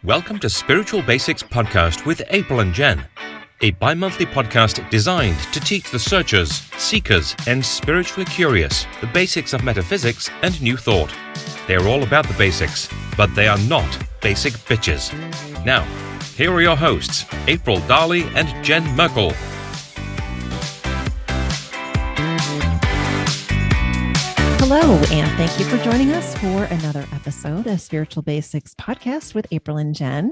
Welcome to Spiritual Basics Podcast with April and Jen, a bi-monthly podcast designed to teach the searchers, seekers, and spiritually curious the basics of metaphysics and New Thought. They are all about the basics, but they are not basic bitches. Now, here are your hosts, April Darley and Jen Merkel. Hello, and thank you for joining us for another episode of Spiritual Basics Podcast with April and Jen.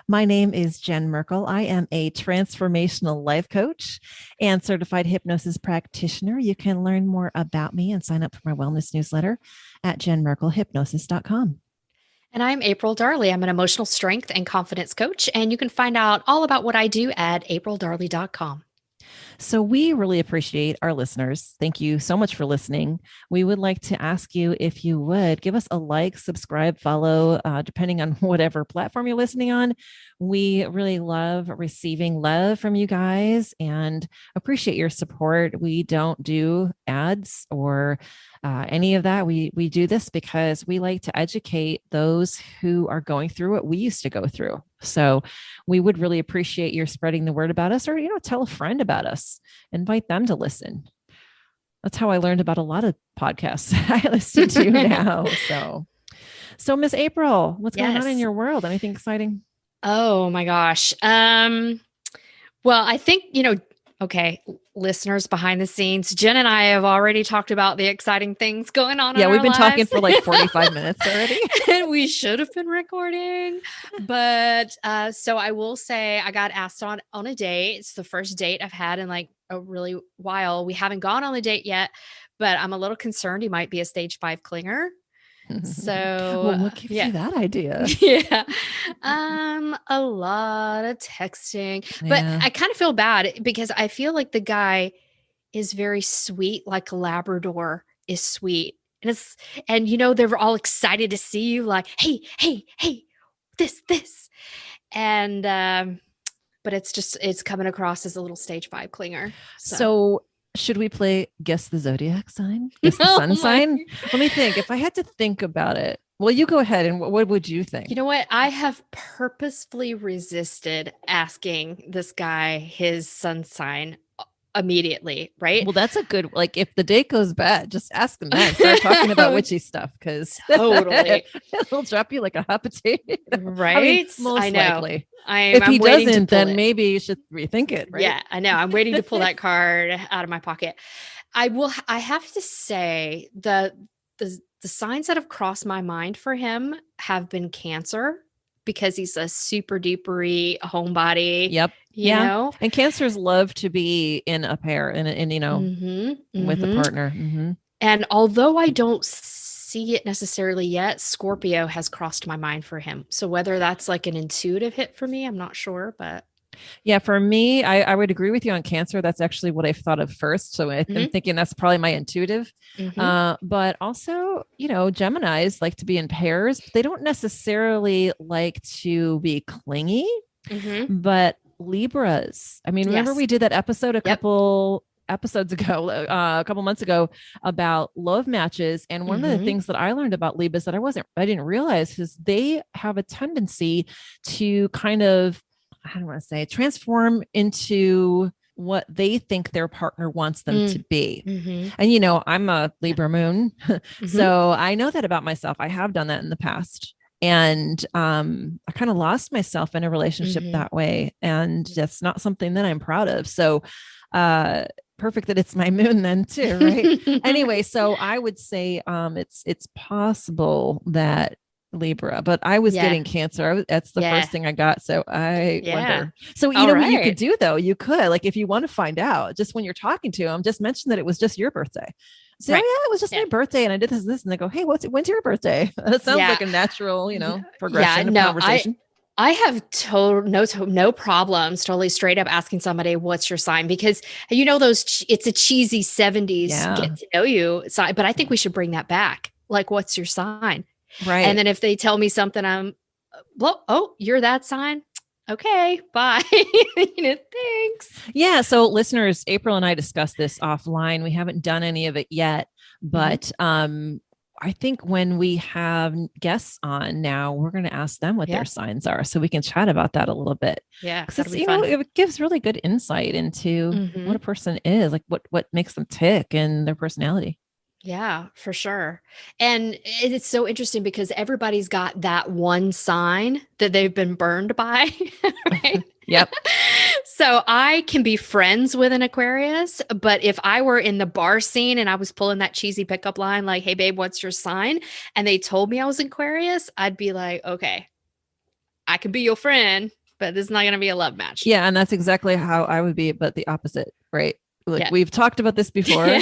My name is Jen Merkel. I am a transformational life coach and certified hypnosis practitioner. You can learn more about me and sign up for my wellness newsletter at jenmerkelhypnosis.com. And I'm April Darley. I'm an emotional strength and confidence coach, and you can find out all about what I do at aprildarley.com. So we really appreciate our listeners. Thank you so much for listening. We would like to ask you if you would give us a like, subscribe, follow, depending on whatever platform you're listening on. We really love receiving love from you guys and appreciate your support. We don't do ads or any of that. We do this because we like to educate those who are going through what we used to go through. So we would really appreciate your spreading the word about us, or, tell a friend about us, invite them to listen. That's how I learned about a lot of podcasts I listen to now. So Miss April, what's going on in your world? Anything exciting? Oh my gosh. Well, I think, okay, listeners behind the scenes, Jen and I have already talked about the exciting things going on. Yeah, we've been talking for like 45 minutes already. And we should have been recording. But so I will say I got asked on a date. It's the first date I've had in like a really while. We haven't gone on the date yet, but I'm a little concerned he might be a stage 5 clinger. So well, what gives you that idea? Yeah. A lot of texting, but I kind of feel bad because I feel like the guy is very sweet, like a Labrador is sweet. And they're all excited to see you, like, hey, this. And, but it's coming across as a little stage 5 clinger. So should we play Guess the Zodiac sign? Guess the sun sign? Let me think. If I had to think about it. Well, you go ahead. And what would you think? You know what? I have purposefully resisted asking this guy his sun sign immediately, right? Well, that's a good, like, if the date goes bad, just ask him that. Start talking about witchy stuff, because totally it'll drop you like a hot potato. Right? I mean, most I know. likely. If he doesn't, then maybe you should rethink it, right? Yeah, I know. I'm waiting to pull that card out of my pocket. I have to say the signs that have crossed my mind for him have been Cancer, because he's a super dupery homebody. Yep. You know? And Cancers love to be in a pair and with a partner. Mm-hmm. And although I don't see it necessarily yet, Scorpio has crossed my mind for him. So whether that's like an intuitive hit for me, I'm not sure, but yeah, for me, I would agree with you on Cancer. That's actually what I thought of first. So I'm thinking that's probably my intuitive. But also, Geminis like to be in pairs. But they don't necessarily like to be clingy, but Libras. I mean, remember we did that episode a couple episodes ago, a couple months ago, about love matches. And one of the things that I learned about Libras that I didn't realize is they have a tendency to kind of, I don't want to say, transform into what they think their partner wants them to be. And, I'm a Libra moon. So I know that about myself. I have done that in the past. And I kind of lost myself in a relationship that way. And that's not something that I'm proud of. So perfect that it's my moon then too, right? Anyway, so I would say it's possible that Libra, but I was getting Cancer. That's the first thing I got. So I wonder. So, what you could do though, you could, like, if you want to find out, just when you're talking to them, just mention that it was just your birthday. So it was just my birthday and I did this, and they go, hey, when's your birthday? That sounds like a natural, progression of conversation. I have no problems totally straight up asking somebody, what's your sign? Because it's a cheesy 70s get to know you sign, but I think we should bring that back. Like, what's your sign? Right. And then if they tell me something, you're that sign. Okay, bye. Thanks. Yeah. So listeners, April and I discussed this offline. We haven't done any of it yet, but I think when we have guests on now, we're going to ask them what their signs are so we can chat about that a little bit. Yeah. Because it gives really good insight into what a person is, like what makes them tick and their personality. Yeah, for sure. And it's so interesting because everybody's got that one sign that they've been burned by, right? Yep. So I can be friends with an Aquarius, but if I were in the bar scene and I was pulling that cheesy pickup line, like, hey, babe, what's your sign? And they told me I was Aquarius, I'd be like, okay, I can be your friend, but this is not going to be a love match. Yeah. And that's exactly how I would be, but the opposite, right? Like we've talked about this before.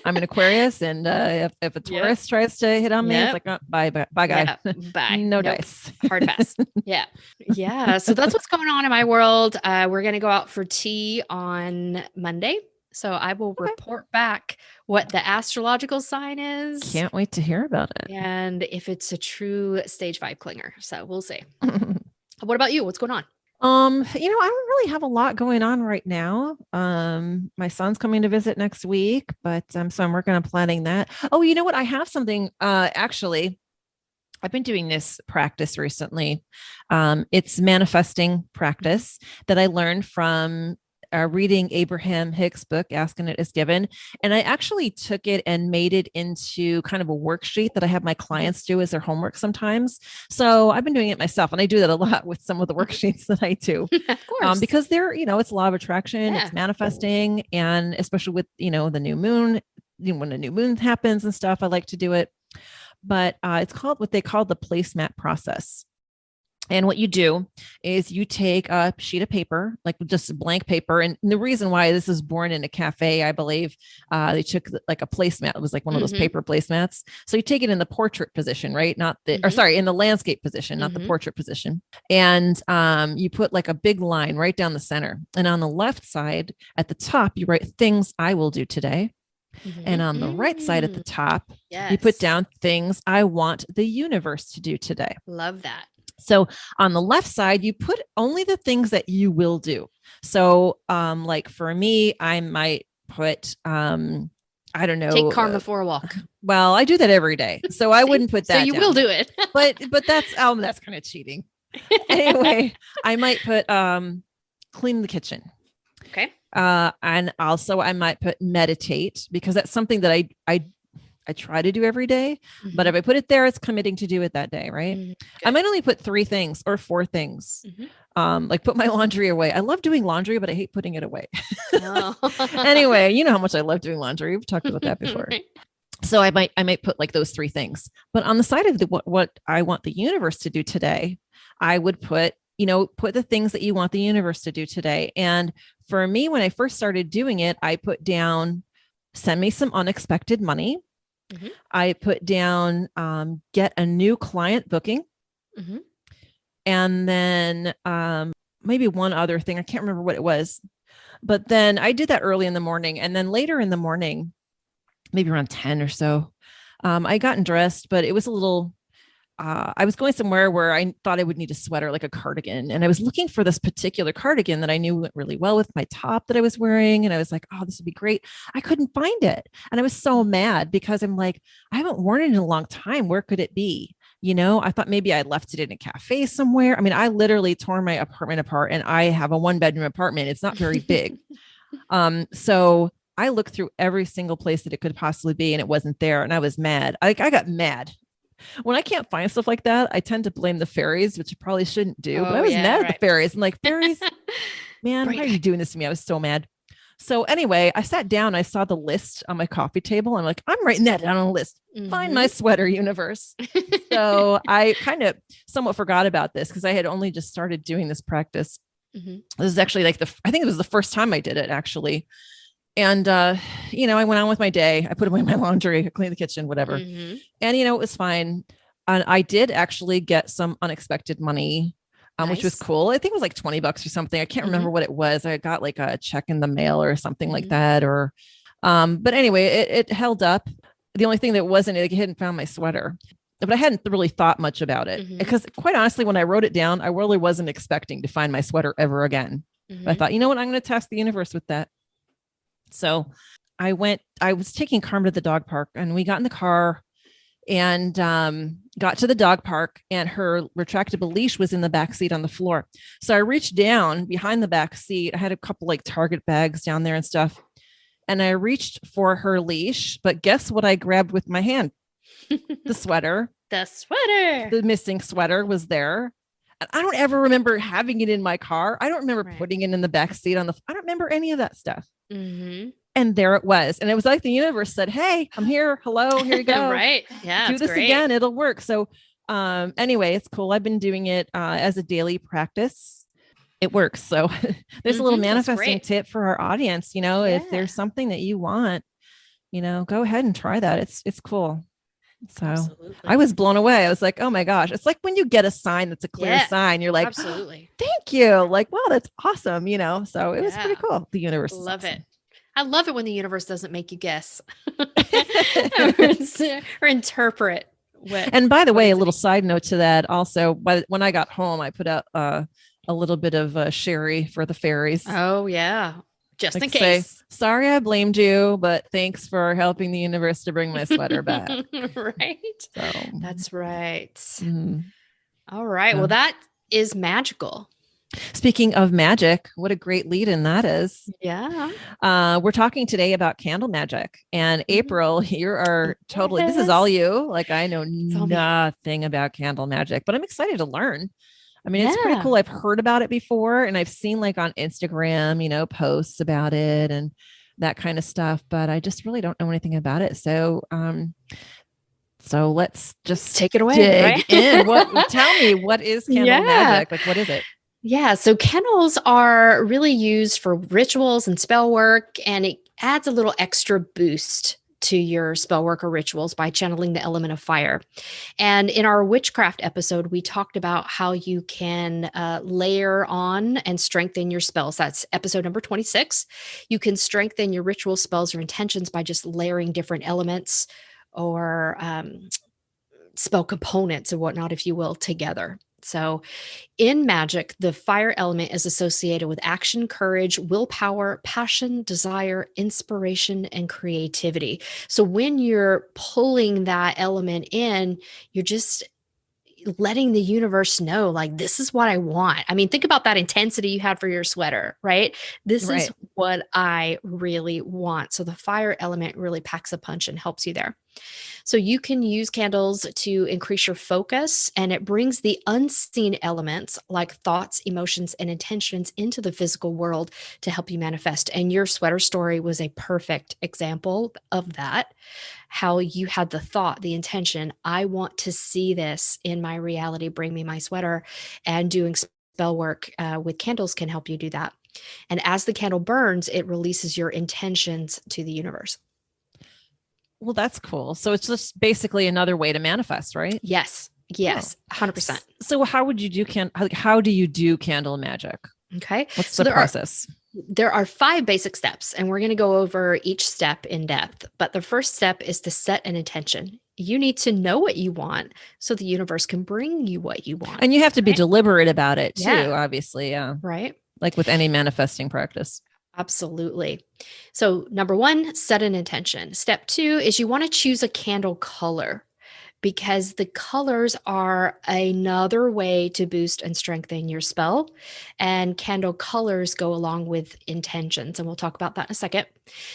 I'm an Aquarius, and if a Taurus tries to hit on me, it's like, oh, bye, guy. Yeah, bye. No dice. Hard pass. Yeah. Yeah. So that's what's going on in my world. We're going to go out for tea on Monday. So I will report back what the astrological sign is. Can't wait to hear about it. And if it's a true stage 5 clinger. So we'll see. What about you? What's going on? I don't really have a lot going on right now. My son's coming to visit next week, but so I'm working on planning that. Oh, you know what? I have something, actually, I've been doing this practice recently. It's manifesting practice that I learned from reading Abraham Hicks' book, Ask and It Is Given. And I actually took it and made it into kind of a worksheet that I have my clients do as their homework sometimes. So I've been doing it myself, and I do that a lot with some of the worksheets that I do. Of course. Because they're, it's law of attraction, it's manifesting, and especially with, the new moon, when a new moon happens and stuff, I like to do it. But it's called what they call the placemat process. And what you do is you take a sheet of paper, like just blank paper. And the reason why this is born in a cafe, I believe, they took like a placemat. It was like one of those paper placemats. So you take it in the portrait position, right? Not the, or sorry, in the landscape position, not the portrait position. And you put like a big line right down the center. And on the left side at the top, you write things I will do today. And on the right side at the top, you put down things I want the universe to do today. Love that. So on the left side, you put only the things that you will do. So like for me, I might put, I don't know. Take karma for a walk. Well, I do that every day. So I wouldn't put that. So you down. will do it. but that's kind of cheating. Anyway, I might put clean the kitchen. Okay. And also I might put meditate, because that's something that I try to do every day, but if I put it there, it's committing to do it that day. Right. I might only put 3 things or 4 things. Like put my laundry away. I love doing laundry, but I hate putting it away. Anyway, you know how much I love doing laundry. We've talked about that before. Right. So I might put like those 3 things, but on the side of what I want the universe to do today, I would put the things that you want the universe to do today. And for me, when I first started doing it, I put down, send me some unexpected money. I put down, get a new client booking. And then maybe one other thing. I can't remember what it was, but then I did that early in the morning. And then later in the morning, maybe around 10 or so, I gotten dressed, but it was a little, I was going somewhere where I thought I would need a sweater, like a cardigan. And I was looking for this particular cardigan that I knew went really well with my top that I was wearing. And I was like, oh, this would be great. I couldn't find it. And I was so mad because I'm like, I haven't worn it in a long time. Where could it be? I thought maybe I left it in a cafe somewhere. I mean, I literally tore my apartment apart, and I have a 1-bedroom apartment. It's not very big. So I looked through every single place that it could possibly be, and it wasn't there. And I was mad. I got mad. When I can't find stuff like that, I tend to blame the fairies, which I probably shouldn't do. But I was mad at the fairies. I'm like, fairies, man, why are you doing this to me? I was so mad. So anyway, I sat down. I saw the list on my coffee table. I'm like, I'm writing that down on a list. Find my sweater, universe. So I kind of somewhat forgot about this because I had only just started doing this practice. This is actually like I think it was the first time I did it, actually. And, I went on with my day. I put away my laundry, I cleaned the kitchen, whatever. And, it was fine. And I did actually get some unexpected money, which was cool. I think it was like $20 or something. I can't remember what it was. I got like a check in the mail or something like that. Or, but anyway, it held up. The only thing that wasn't, it hadn't found my sweater, but I hadn't really thought much about it because quite honestly, when I wrote it down, I really wasn't expecting to find my sweater ever again. But I thought, you know what, I'm going to test the universe with that. So I was taking Karma to the dog park, and we got in the car, and got to the dog park, and her retractable leash was in the back seat on the floor. So I reached down behind the back seat. I had a couple like Target bags down there and stuff. And I reached for her leash, but guess what I grabbed with my hand? The sweater. The missing sweater was there. And I don't ever remember having it in my car. I don't remember putting it in the back seat I don't remember any of that stuff. Mm-hmm. And there it was. And it was like the universe said, hey, I'm here. Hello, here you go. Right. Yeah. Do this again. It'll work. So anyway, it's cool. I've been doing it as a daily practice. It works. So there's a little manifesting tip for our audience. If there's something that you want, go ahead and try that. It's cool. So absolutely. I was blown away. I was like, oh my gosh. It's like when you get a sign that's a clear sign, you're like, absolutely. Oh, thank you. Like, wow, that's awesome. So it was pretty cool. The universe. Love it. I love it when the universe doesn't make you guess or interpret. And by the way, a little side note to that also, when I got home, I put out a little bit of sherry for the fairies. Oh yeah. Just in case. Say, sorry, I blamed you, but thanks for helping the universe to bring my sweater back. Right. So, that's right. Mm-hmm. All right. Well, that is magical. Speaking of magic, what a great lead in that is. Yeah. We're talking today about candle magic. And April, you are totally, this is all you. Like, I know nothing about candle magic, but I'm excited to learn. I mean, it's pretty cool. I've heard about it before, and I've seen like on Instagram, posts about it and that kind of stuff, but I just really don't know anything about it. So, let's just take it away. Dig in. Tell me, what is candle magic? Like, what is it? Yeah. So candles are really used for rituals and spell work, and it adds a little extra boost to your spell work or rituals by channeling the element of fire. And in our witchcraft episode, we talked about how you can layer on and strengthen your spells. That's episode number 26. You can strengthen your ritual spells or intentions by just layering different elements or spell components and whatnot, if you will, together. So in magic, the fire element is associated with action, courage, willpower, passion, desire, inspiration, and creativity. So when you're pulling that element in, you're just letting the universe know, like, this is what I want. I mean, think about that intensity you had for your sweater, right? This is what I really want. So the fire element really packs a punch and helps you there. So you can use candles to increase your focus, and it brings the unseen elements like thoughts, emotions, and intentions into the physical world to help you manifest. And your sweater story was a perfect example of that. How you had the thought, the intention, I want to see this in my reality, bring me my sweater, and doing spell work with candles can help you do that. And as the candle burns, it releases your intentions to the universe. Well, that's cool. So it's just basically another way to manifest, right? Yes. 100%. So how would you do how do you do candle magic? Okay. What's the process? There are 5 basic steps, and we're going to go over each step in depth. But the first step is to set an intention. You need to know what you want so the universe can bring you what you want. And you have to be deliberate about it too, obviously. Yeah. Right. Like with any manifesting practice. Absolutely. So 1, set an intention. Step 2 is you want to choose a candle color, because the colors are another way to boost and strengthen your spell. And candle colors go along with intentions. And we'll talk about that in a second.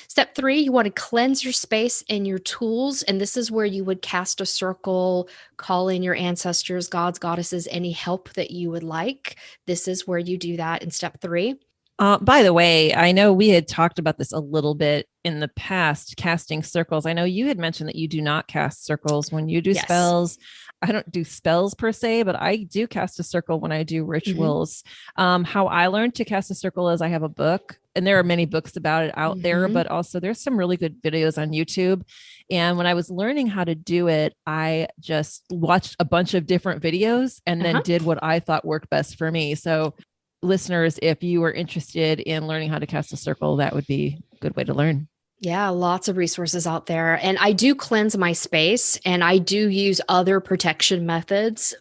Step 3, you want to cleanse your space and your tools. And this is where you would cast a circle, call in your ancestors, gods, goddesses, any help that you would like. This is where you do that in step 3. By the way, I know we had talked about this a little bit in the past, casting circles. I know you had mentioned that you do not cast circles when you do spells. I don't do spells per se, but I do cast a circle when I do rituals. How I learned to cast a circle is I have a book, and there are many books about it out there, but also there's some really good videos on YouTube. And when I was learning how to do it, I just watched a bunch of different videos and then did what I thought worked best for me. So listeners, if you are interested in learning how to cast a circle, that would be a good way to learn. Yeah, lots of resources out there. And I do cleanse my space, and I do use other protection methods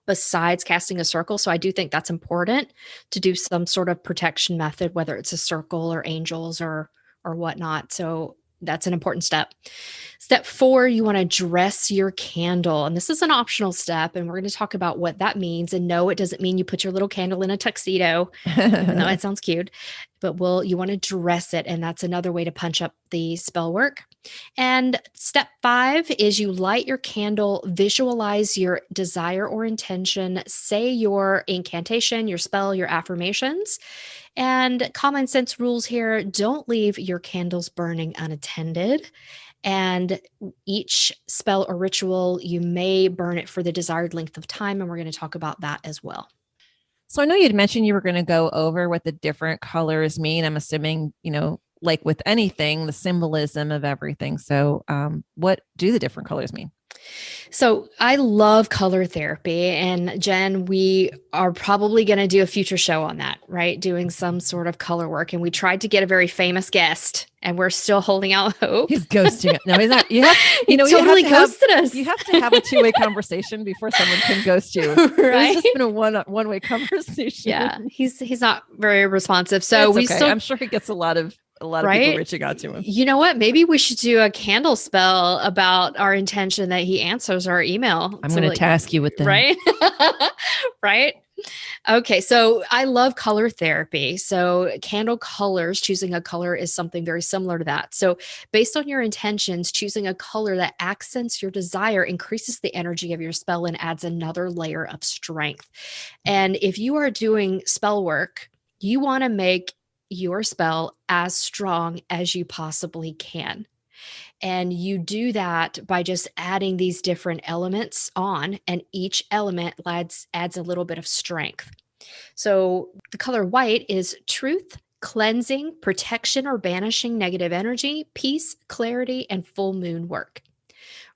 besides casting a circle. So I do think that's important to do some sort of protection method, whether it's a circle or angels or whatnot. So that's an important step. Step 4, you want to dress your candle. And this is an optional step. And we're going to talk about what that means. And no, it doesn't mean you put your little candle in a tuxedo, even though it sounds cute. But you want to dress it. And that's another way to punch up the spell work. And step 5 is you light your candle, visualize your desire or intention, say your incantation, your spell, your affirmations. And common sense rules here: don't leave your candles burning unattended. And each spell or ritual, you may burn it for the desired length of time. And we're going to talk about that as well. So I know you'd mentioned you were going to go over what the different colors mean. I'm assuming, like with anything, the symbolism of everything. So what do the different colors mean? So I love color therapy. And Jen, we are probably going to do a future show on that, right? Doing some sort of color work. And we tried to get a very famous guest, and we're still holding out hope. He's ghosting it. No, he's not. He totally ghosted us. You have to have a two-way conversation before someone can ghost you. Right? It's just been a one-way conversation. Yeah, he's not very responsive. So I'm sure he gets a lot of people reaching out to him. You know what? Maybe we should do a candle spell about our intention that he answers our email. I'm going to task you with that. Right? Right? Okay. So I love color therapy. So candle colors, choosing a color is something very similar to that. So based on your intentions, choosing a color that accents your desire increases the energy of your spell and adds another layer of strength. And if you are doing spell work, you want to make your spell as strong as you possibly can. And you do that by just adding these different elements on, and each element adds a little bit of strength. So the color white is truth, cleansing, protection, or banishing negative energy, peace, clarity, and full moon work.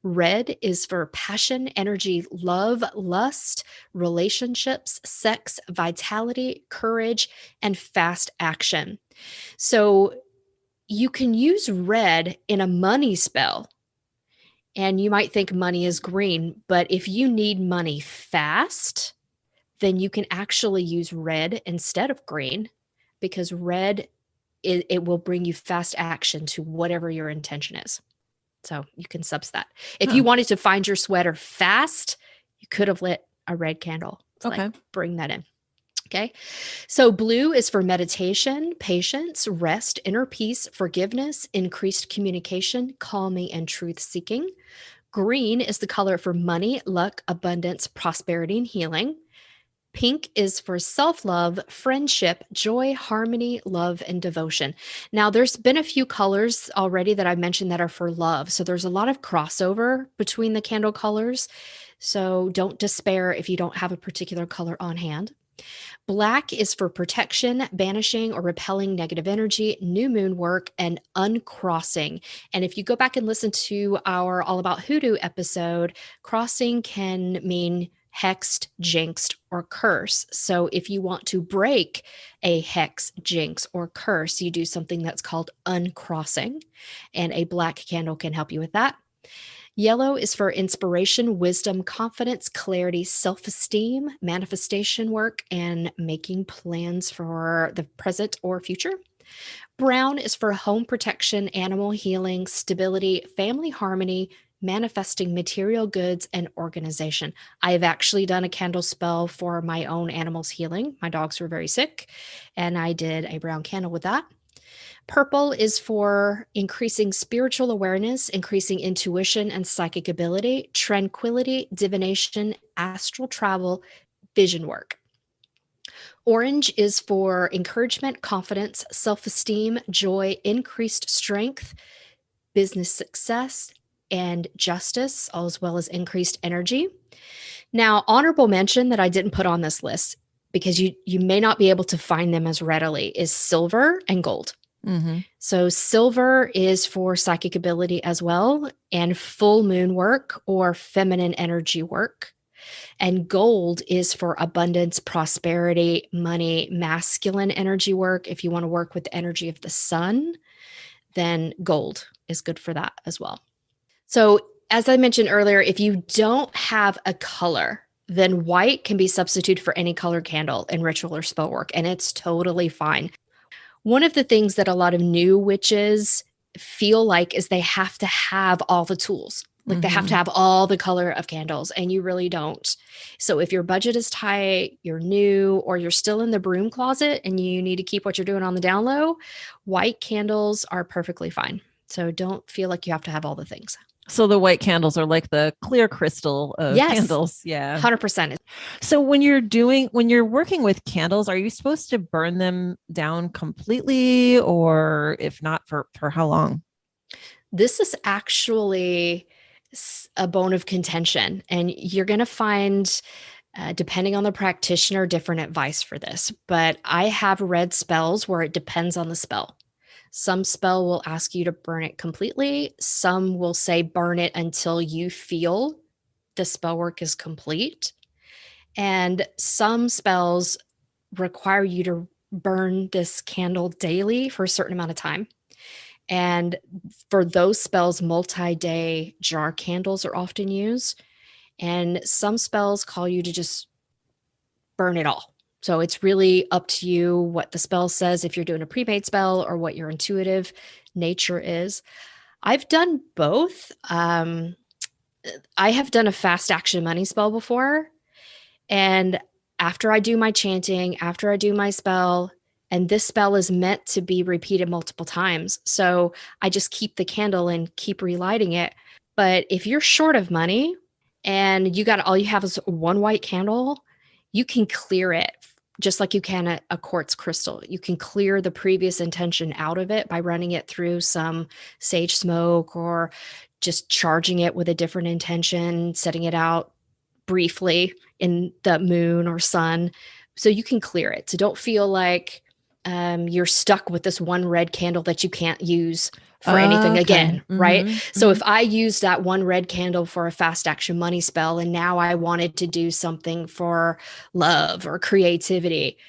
Red is for passion, energy, love, lust, relationships, sex, vitality, courage, and fast action. So you can use red in a money spell, and you might think money is green, but if you need money fast, then you can actually use red instead of green, because red, it will bring you fast action to whatever your intention is. So you can subs that. If you wanted to find your sweater fast, you could have lit a red candle. Okay. Bring that in. Okay. So blue is for meditation, patience, rest, inner peace, forgiveness, increased communication, calming, and truth seeking. Green is the color for money, luck, abundance, prosperity, and healing. Pink is for self-love, friendship, joy, harmony, love, and devotion. Now, there's been a few colors already that I've mentioned that are for love. So there's a lot of crossover between the candle colors. So don't despair if you don't have a particular color on hand. Black is for protection, banishing or repelling negative energy, new moon work, and uncrossing. And if you go back and listen to our All About Hoodoo episode, crossing can mean hexed, jinxed, or curse. So if you want to break a hex, jinx, or curse, you do something that's called uncrossing, and a black candle can help you with that. Yellow is for inspiration, wisdom, confidence, clarity, self-esteem, manifestation work, and making plans for the present or future. Brown is for home protection, animal healing, stability, family harmony, manifesting material goods, and organization. I have actually done a candle spell for my own animals' healing. My dogs were very sick, and I did a brown candle with that. Purple is for increasing spiritual awareness, increasing intuition and psychic ability, tranquility, divination, astral travel, vision work. Orange is for encouragement, confidence, self-esteem, joy, increased strength, business success, and justice, as well as increased energy. Now, honorable mention that I didn't put on this list, because you may not be able to find them as readily, is silver and gold. Mm-hmm. So silver is for psychic ability as well, and full moon work or feminine energy work. And gold is for abundance, prosperity, money, masculine energy work. If you want to work with the energy of the sun, then gold is good for that as well. So as I mentioned earlier, if you don't have a color, then white can be substituted for any color candle in ritual or spell work, and it's totally fine. One of the things that a lot of new witches feel like is they have to have all the tools. Like they have to have all the color of candles, and you really don't. So if your budget is tight, you're new, or you're still in the broom closet and you need to keep what you're doing on the down low, white candles are perfectly fine. So don't feel like you have to have all the things. So the white candles are like the clear crystal of candles. Yeah. 100%. So when you're working with candles, are you supposed to burn them down completely, or if not, for how long? This is actually a bone of contention, and you're going to find, depending on the practitioner, different advice for this. But I have read spells where it depends on the spell. Some spell will ask you to burn it completely. Some will say burn it until you feel the spell work is complete. And some spells require you to burn this candle daily for a certain amount of time. And for those spells, multi-day jar candles are often used. And some spells call you to just burn it all. So it's really up to you what the spell says, if you're doing a prepaid spell or what your intuitive nature is. I've done both. I have done a fast action money spell before. And after I do my chanting, after I do my spell, and this spell is meant to be repeated multiple times. So I just keep the candle and keep relighting it. But if you're short of money and all you have is one white candle, you can clear it just like you can a quartz crystal. You can clear the previous intention out of it by running it through some sage smoke or just charging it with a different intention, setting it out briefly in the moon or sun. So you can clear it. So don't feel like you're stuck with this one red candle that you can't use for anything again, right? So if I used that one red candle for a fast action money spell, and now I wanted to do something for love or creativity,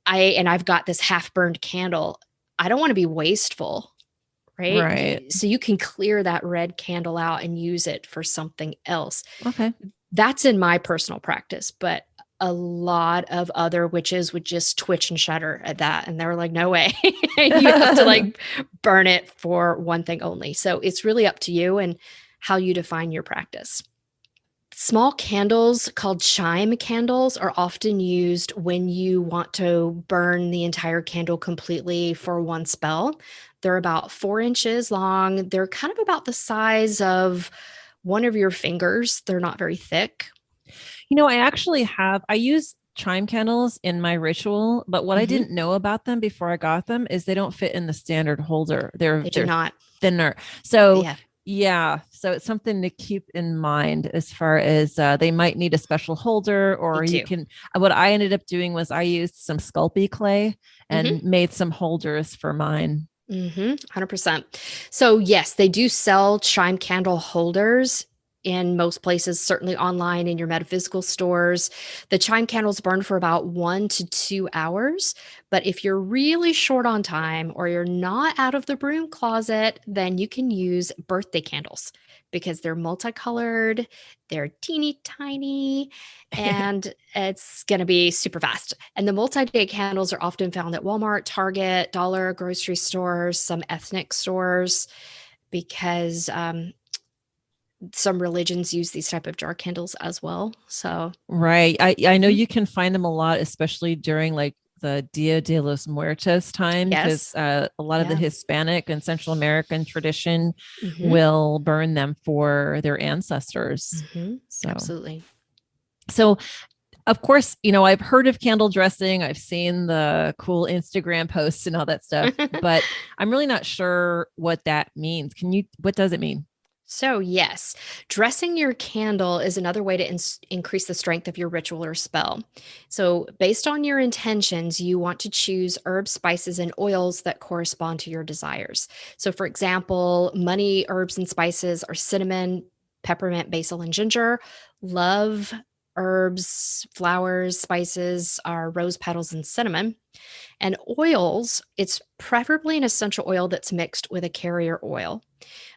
I've got this half burned candle, I don't want to be wasteful, right? Right. So you can clear that red candle out and use it for something else. Okay. That's in my personal practice, but a lot of other witches would just twitch and shudder at that. And they were like, no way. You have to like burn it for one thing only. So it's really up to you and how you define your practice. Small candles called chime candles are often used when you want to burn the entire candle completely for one spell. They're about 4 inches long. They're kind of about the size of one of your fingers. They're not very thick. I use chime candles in my ritual, but what I didn't know about them before I got them is they don't fit in the standard holder. They're not thinner. So so it's something to keep in mind as far as they might need a special holder, or you can, what I ended up doing was I used some Sculpey clay and made some holders for mine. 100%. So yes, they do sell chime candle holders in most places, certainly online in your metaphysical stores. The chime candles burn for about 1 to 2 hours. But if you're really short on time or you're not out of the broom closet, then you can use birthday candles because they're multicolored, they're teeny tiny, and it's going to be super fast. And the multi-day candles are often found at Walmart, Target, dollar grocery stores, some ethnic stores, because some religions use these type of jar candles as well. So right. I know you can find them a lot, especially during like the Dia de los Muertos time, because a lot of the Hispanic and Central American tradition will burn them for their ancestors. So absolutely. So of course, I've heard of candle dressing. I've seen the cool Instagram posts and all that stuff, but I'm really not sure what that means. What does it mean? So yes, dressing your candle is another way to increase the strength of your ritual or spell. So based on your intentions, you want to choose herbs, spices, and oils that correspond to your desires. So for example, money herbs and spices are cinnamon, peppermint, basil, and ginger. Love herbs, flowers, spices are rose petals and cinnamon. And oils, it's preferably an essential oil that's mixed with a carrier oil.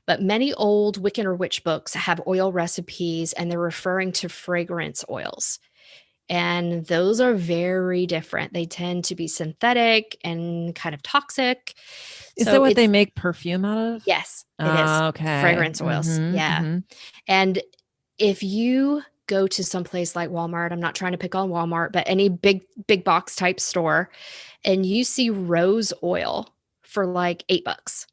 But many old Wiccan or witch books have oil recipes, and they're referring to fragrance oils. And those are very different. They tend to be synthetic and kind of toxic. Is that what they make perfume out of? Yes, it is. Okay. Fragrance oils. Yeah. And if you go to some place like Walmart, I'm not trying to pick on Walmart, but any big box type store, and you see rose oil for like $8,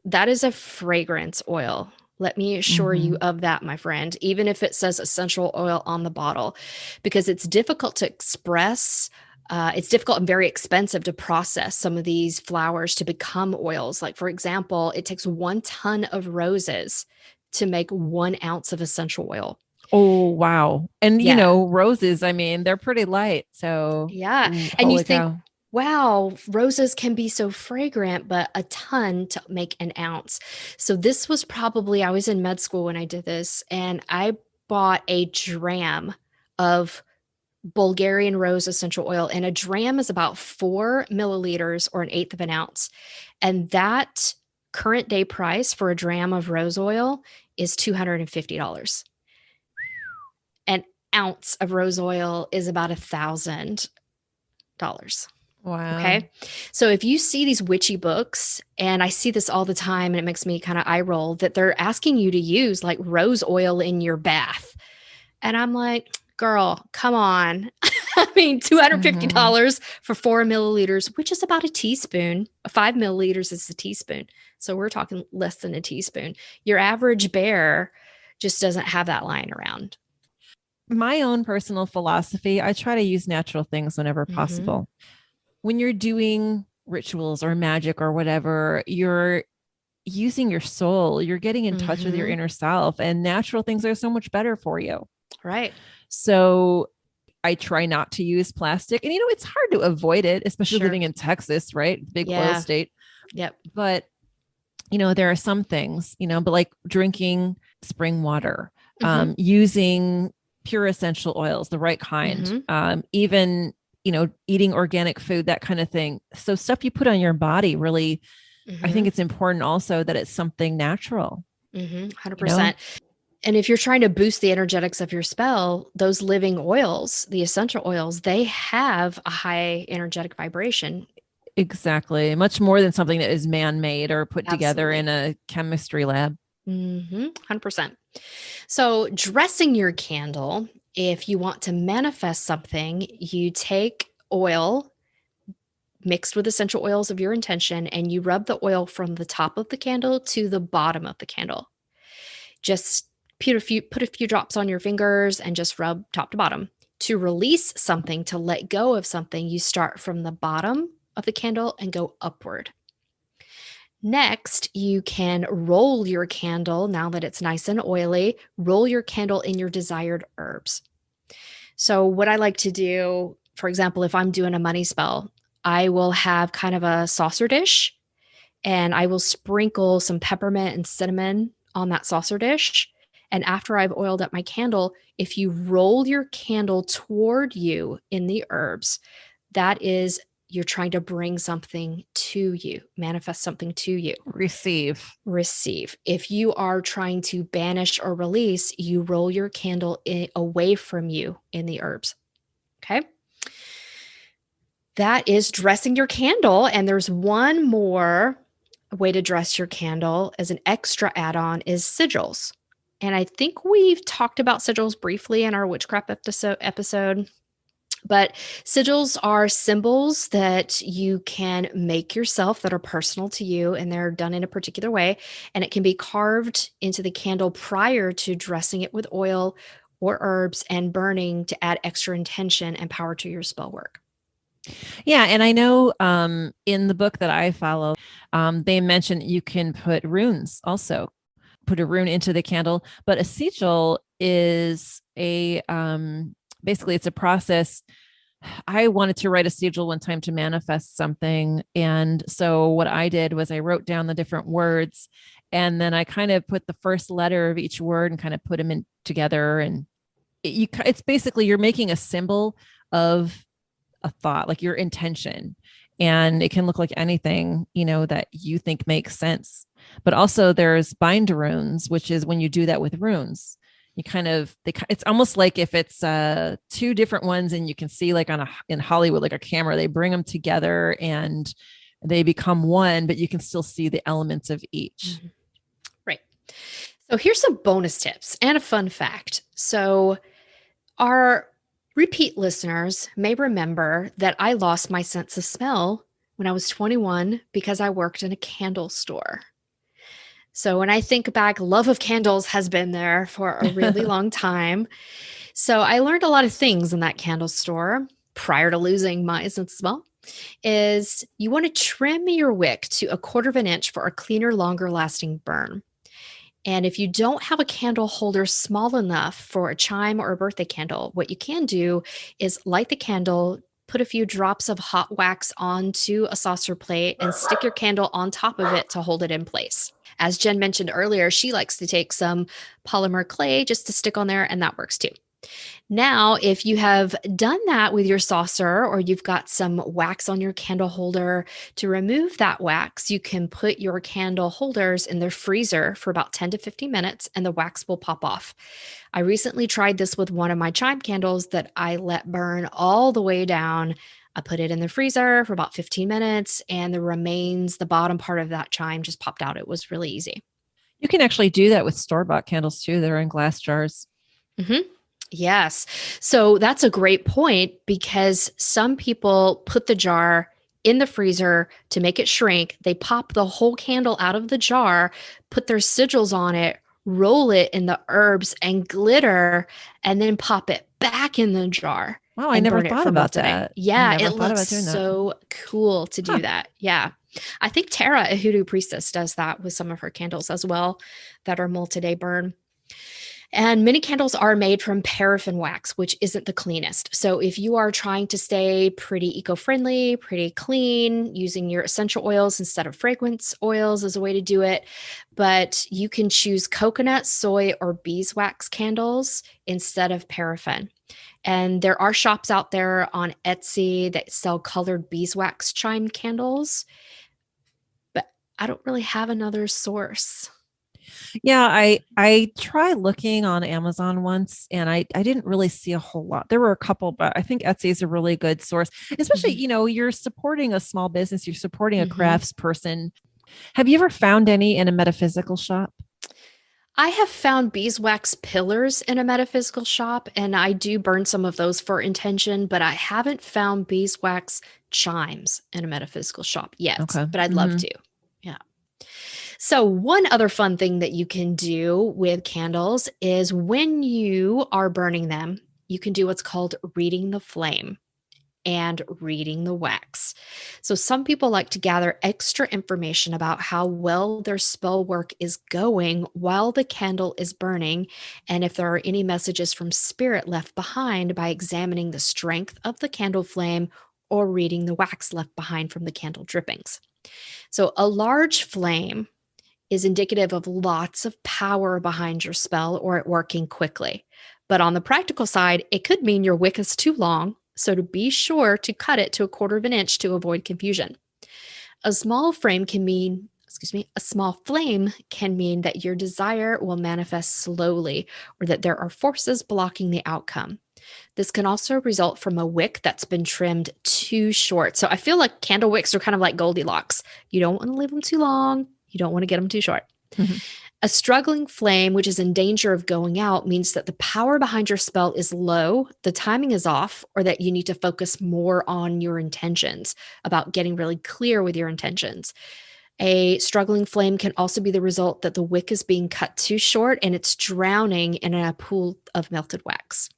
that is a fragrance oil. Let me assure you of that, my friend, even if it says essential oil on the bottle, because it's difficult to express. It's difficult and very expensive to process some of these flowers to become oils. Like, for example, it takes 1 ton of roses to make 1 ounce of essential oil. Oh, wow. And, you know, roses, I mean, they're pretty light. So, and you think, wow, roses can be so fragrant, but a ton to make an ounce. So this was probably, I was in med school when I did this, and I bought a dram of Bulgarian rose essential oil, and a dram is about 4 milliliters or 1/8 of an ounce. And that current day price for a dram of rose oil is $250. An ounce of rose oil is about $1,000. Wow. Okay. So if you see these witchy books, and I see this all the time, and it makes me kind of eye roll, that they're asking you to use like rose oil in your bath. And I'm like, girl, come on. I mean, $250 for 4 milliliters, which is about a teaspoon. 5 milliliters is a teaspoon. So we're talking less than a teaspoon. Your average bear just doesn't have that lying around. My own personal philosophy, I try to use natural things whenever possible. When you're doing rituals or magic or whatever, you're using your soul, you're getting in touch with your inner self, and natural things are so much better for you. Right. So I try not to use plastic, and, you know, it's hard to avoid it, especially living in Texas, right? Big oil state. Yep. But, you know, there are some things, you know, but like drinking spring water, using pure essential oils, the right kind, even, you know, eating organic food, that kind of thing. So stuff you put on your body, really, I think it's important also that it's something natural. 100%. You know? And if you're trying to boost the energetics of your spell, those living oils, the essential oils, they have a high energetic vibration. Exactly. Much more than something that is man-made or put together in a chemistry lab. 100%. So dressing your candle, if you want to manifest something, you take oil mixed with essential oils of your intention, and you rub the oil from the top of the candle to the bottom of the candle. Just put a few drops on your fingers and just rub top to bottom. To release something, to let go of something, you start from the bottom of the candle and go upward. Next, you can roll your candle, now that it's nice and oily, roll your candle in your desired herbs. So what I like to do, for example, if I'm doing a money spell, I will have kind of a saucer dish, and I will sprinkle some peppermint and cinnamon on that saucer dish. And after I've oiled up my candle, if you roll your candle toward you in the herbs, that is, you're trying to bring something to you, manifest something to you. Receive. If you are trying to banish or release, you roll your candle away from you in the herbs. Okay. That is dressing your candle. And there's one more way to dress your candle as an extra add-on is sigils. And I think we've talked about sigils briefly in our witchcraft episode. But sigils are symbols that you can make yourself that are personal to you, and they're done in a particular way. And it can be carved into the candle prior to dressing it with oil or herbs and burning to add extra intention and power to your spell work. Yeah. And I know in the book that I follow, they mention you can put runes also. Put a rune into the candle, but a sigil is a basically it's a process. I wanted to write a sigil one time to manifest something, and so what I did was I wrote down the different words, and then I kind of put the first letter of each word and kind of put them in together, and it's basically you're making a symbol of a thought, like your intention, and it can look like anything, you know, that you think makes sense. But also there's bind runes, which is when you do that with runes, you kind of, it's almost like if it's two different ones, and you can see like in Hollywood, like a camera, they bring them together and they become one, but you can still see the elements of each. Mm-hmm. Right. So here's some bonus tips and a fun fact. So our repeat listeners may remember that I lost my sense of smell when I was 21 because I worked in a candle store. So when I think back, love of candles has been there for a really long time. So I learned a lot of things in that candle store prior to losing my sense of smell. Is you want to trim your wick to 1/4 of an inch for a cleaner, longer lasting burn. And if you don't have a candle holder small enough for a chime or a birthday candle, what you can do is light the candle, put a few drops of hot wax onto a saucer plate, and stick your candle on top of it to hold it in place. As Jen mentioned earlier, she likes to take some polymer clay just to stick on there, and that works too. Now, if you have done that with your saucer or you've got some wax on your candle holder, to remove that wax, you can put your candle holders in the freezer for about 10 to 15 minutes and the wax will pop off. I recently tried this with one of my chime candles that I let burn all the way down. I put it in the freezer for about 15 minutes and the remains, the bottom part of that chime just popped out. It was really easy. You can actually do that with store-bought candles too. They're in glass jars. Mm-hmm. Yes. So that's a great point because some people put the jar in the freezer to make it shrink. They pop the whole candle out of the jar, put their sigils on it, roll it in the herbs and glitter, and then pop it back in the jar. Wow, I never thought about that. Yeah, it looks so cool to do that. Yeah. I think Tara, a Hoodoo priestess, does that with some of her candles as well that are multi-day burn. And many candles are made from paraffin wax, which isn't the cleanest. So if you are trying to stay pretty eco-friendly, pretty clean, using your essential oils instead of fragrance oils is a way to do it. But you can choose coconut, soy, or beeswax candles instead of paraffin. And there are shops out there on Etsy that sell colored beeswax chime candles, but I don't really have another source. Yeah, I tried looking on Amazon once and I didn't really see a whole lot. There were a couple, but I think Etsy is a really good source, especially, you're supporting a small business, you're supporting a crafts person. Have you ever found any in a metaphysical shop? I have found beeswax pillars in a metaphysical shop, and I do burn some of those for intention, but I haven't found beeswax chimes in a metaphysical shop yet, but I'd love to. Yeah. So one other fun thing that you can do with candles is when you are burning them, you can do what's called reading the flame and reading the wax. So some people like to gather extra information about how well their spell work is going while the candle is burning, and if there are any messages from spirit left behind by examining the strength of the candle flame or reading the wax left behind from the candle drippings. So a large flame is indicative of lots of power behind your spell or it working quickly. But on the practical side, it could mean your wick is too long, so to be sure to cut it to 1/4 of an inch to avoid confusion. A small flame can mean that your desire will manifest slowly or that there are forces blocking the outcome. This can also result from a wick that's been trimmed too short. So I feel like candle wicks are kind of like Goldilocks. You don't want to leave them too long. You don't want to get them too short. Mm-hmm. A struggling flame, which is in danger of going out, means that the power behind your spell is low, the timing is off, or that you need to focus more on your intentions, about getting really clear with your intentions. A struggling flame can also be the result that the wick is being cut too short and it's drowning in a pool of melted wax.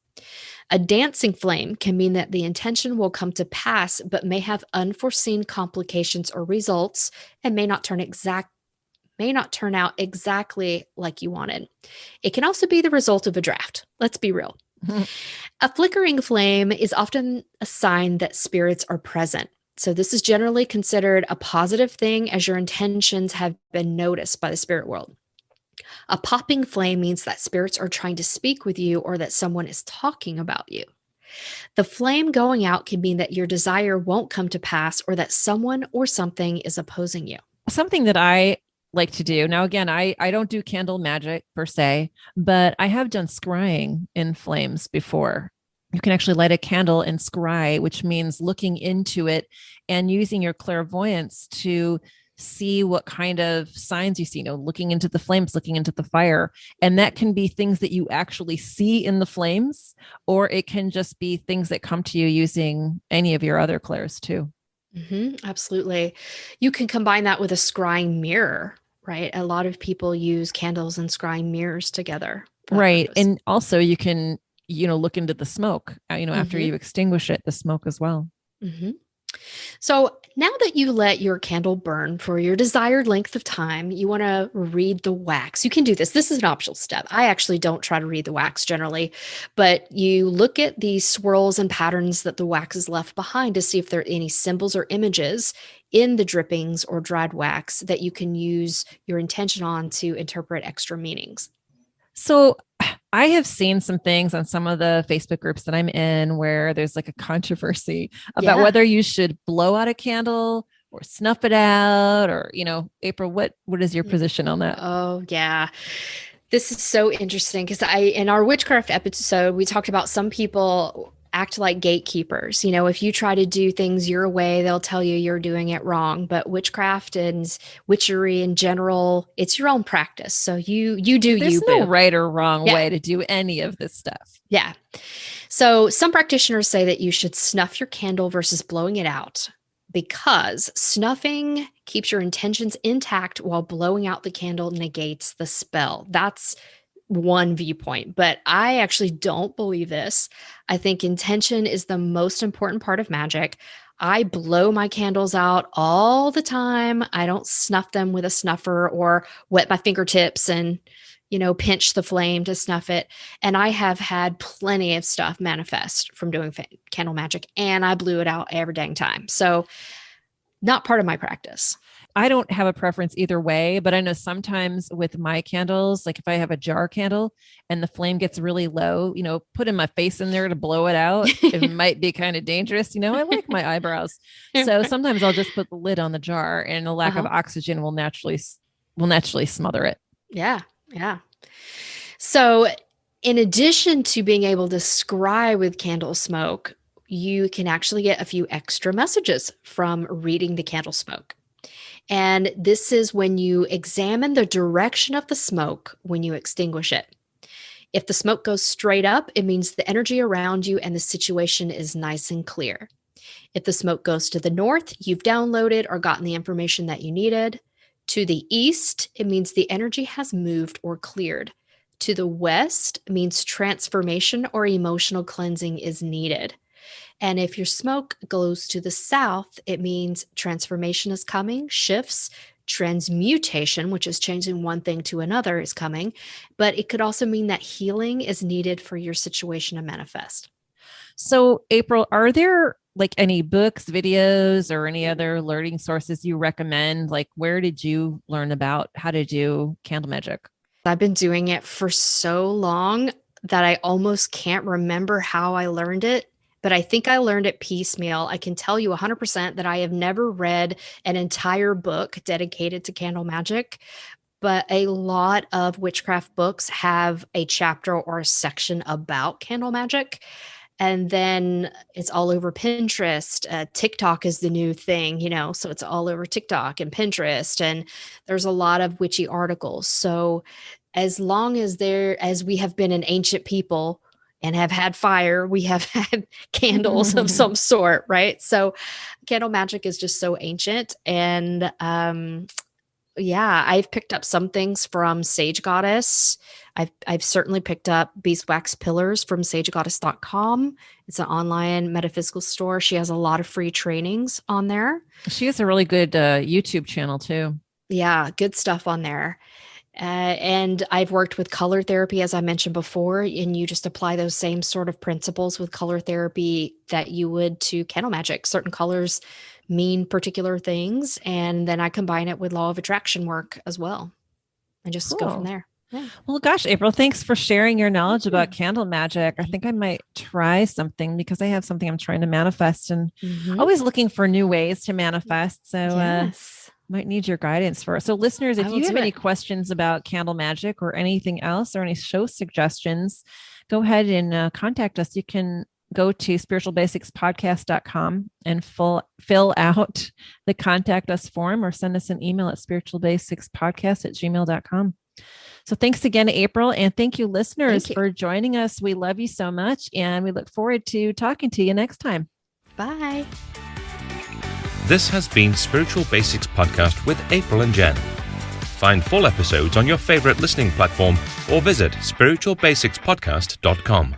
A dancing flame can mean that the intention will come to pass, but may have unforeseen complications or results and may not turn out exactly like you wanted. It can also be the result of a draft. Let's be real. Mm-hmm. A flickering flame is often a sign that spirits are present. So this is generally considered a positive thing as your intentions have been noticed by the spirit world. A popping flame means that spirits are trying to speak with you or that someone is talking about you. The flame going out can mean that your desire won't come to pass or that someone or something is opposing you. Something that I like to do. Now, again, I don't do candle magic per se, but I have done scrying in flames before. you can actually light a candle and scry, which means looking into it and using your clairvoyance to see what kind of signs you see, looking into the flames, looking into the fire. And that can be things that you actually see in the flames, or it can just be things that come to you using any of your other clairs too. Absolutely. You can combine that with a scrying mirror, right? A lot of people use candles and scrying mirrors together. Right. And also you can, look into the smoke, after you extinguish it, the smoke as well. So now that you let your candle burn for your desired length of time, you want to read the wax. You can do this. This is an optional step. I actually don't try to read the wax generally, but you look at the swirls and patterns that the wax has left behind to see if there are any symbols or images in the drippings or dried wax that you can use your intention on to interpret extra meanings. So I have seen some things on some of the Facebook groups that I'm in where there's like a controversy about whether you should blow out a candle or snuff it out, or, April, what is your position on that? Oh, yeah. This is so interesting because in our witchcraft episode, we talked about some people act like gatekeepers. If you try to do things your way, they'll tell you you're doing it wrong. But witchcraft and witchery in general, it's your own practice. So you do There's you. no boo. right or wrong way to do any of this stuff. Yeah. So some practitioners say that you should snuff your candle versus blowing it out, because snuffing keeps your intentions intact while blowing out the candle negates the spell. That's one viewpoint, but I actually don't believe this. I think intention is the most important part of magic. I blow my candles out all the time. I don't snuff them with a snuffer or wet my fingertips and, pinch the flame to snuff it. And I have had plenty of stuff manifest from doing candle magic, and I blew it out every dang time. So not part of my practice. I don't have a preference either way, but I know sometimes with my candles, like if I have a jar candle and the flame gets really low, putting my face in there to blow it out, it might be kind of dangerous. I like my eyebrows. So sometimes I'll just put the lid on the jar, and the lack of oxygen will naturally smother it. Yeah. Yeah. So in addition to being able to scry with candle smoke, you can actually get a few extra messages from reading the candle smoke. And this is when you examine the direction of the smoke when you extinguish it. If the smoke goes straight up, it means the energy around you and the situation is nice and clear. If the smoke goes to the north, you've downloaded or gotten the information that you needed. To the east, it means the energy has moved or cleared. To the west means transformation or emotional cleansing is needed. And if your smoke goes to the south, it means transformation is coming, shifts, transmutation, which is changing one thing to another, is coming. But it could also mean that healing is needed for your situation to manifest. So, April, are there like any books, videos, or any other learning sources you recommend? Like, where did you learn about how to do candle magic? I've been doing it for so long that I almost can't remember how I learned it. But I think I learned it piecemeal. I can tell you 100% that I have never read an entire book dedicated to candle magic, but a lot of witchcraft books have a chapter or a section about candle magic. And then it's all over Pinterest. TikTok is the new thing, so it's all over TikTok and Pinterest. And there's a lot of witchy articles. So as long as we have been an ancient people and have had fire, we have had candles of some sort, right? So candle magic is just so ancient. And I've picked up some things from Sage Goddess. I've certainly picked up beeswax pillars from sagegoddess.com. It's an online metaphysical store. She has a lot of free trainings on there. She has a really good YouTube channel too. Yeah, good stuff on there. And I've worked with color therapy, as I mentioned before, and you just apply those same sort of principles with color therapy that you would to candle magic. Certain colors mean particular things, and then I combine it with law of attraction work as well, and just go from there. Yeah. Well, gosh, April, thanks for sharing your knowledge about candle magic. I think I might try something because I have something I'm trying to manifest, and always looking for new ways to manifest. So might need your guidance for us. So listeners, if you have any questions about candle magic or anything else or any show suggestions, go ahead and contact us. You can go to spiritualbasicspodcast.com and fill out the contact us form or send us an email at spiritualbasicspodcast@gmail.com. So thanks again, April. And thank you, listeners, for joining us. We love you so much. And we look forward to talking to you next time. Bye. This has been Spiritual Basics Podcast with April and Jen. Find full episodes on your favorite listening platform or visit spiritualbasicspodcast.com.